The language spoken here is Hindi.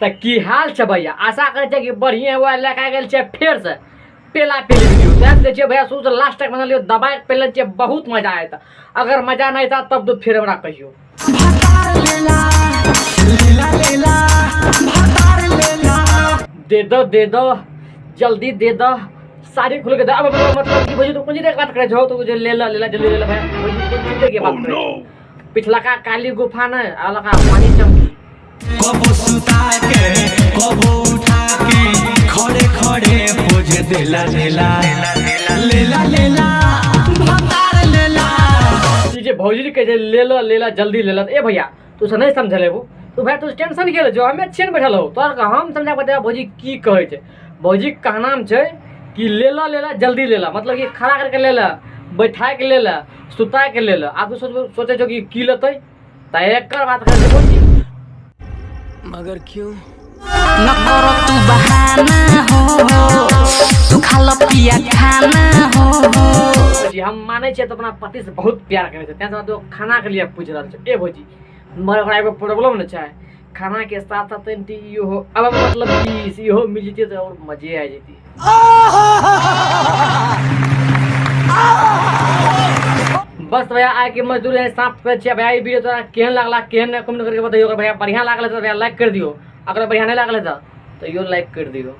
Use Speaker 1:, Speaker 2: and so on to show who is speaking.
Speaker 1: तो की हाल छे भैया, आशा करे छे कि बढ़िया हुआ लेके गेल छे फिर से पेला पेली वीडियो देख ले छे भैया। शुरू से लास्ट तक बना लियो, दबाए पेले छे, बहुत मजा आया था। अगर मजा नहीं था तब तो फिर हमरा कहियो दे दो जल्दी दे दो, सारी खुल के दे। अब मतलब कि भैया तो कुछ देर बात करे छो तो मुझे ले ला जल्दी ले ला भैया। भैया कुछ देर के बात करे पिछला का काली गुफा न आला का पानी चमकी
Speaker 2: कबो सुता के कबो उठा के खड़े खड़े पोज देला लेला लेला लेला भतार लेला।
Speaker 1: जे भौजी के जे ले ला जल्दी ले ला। ए भैया तू से नहीं समझले वो तू भाई तू टेंशन के ले जो हमें अच्छे न बैठल हो तोर का हम समझा बता भौजी की कहे छे। भौजी का नाम छे कि ले ला जल्दी ले ला, मतलब कि खड़ा करके ले ला, बैठा के ले ला, सुता के ले ला। आप सोचे छो कि की लेतै त एकर बात कर भौजी।
Speaker 2: मगर क्यों
Speaker 3: न करो तू बहाना हो, तू खा लो पिया खाना हो।
Speaker 1: जी हम माने छे तो अपना पति से बहुत प्यार करे छे, तें तो खाना के लिए पूछ रहल छे। ए भौजी मगर एगो प्रॉब्लम न छे, खाना के साथ साथ इहो हो अब मतलब कि इहो मिल जती तो और मजे आ जती। बस भैया आए के मजदूर है साफ कर छे भैया। वीडियो तोरा केहन लागला केहन कमेंट करके बताइयो। अगर भैया बढ़िया लागले तो भैया लाइक कर दियो, अगर बढ़िया नहीं लागले तो यो लाइक कर दियो।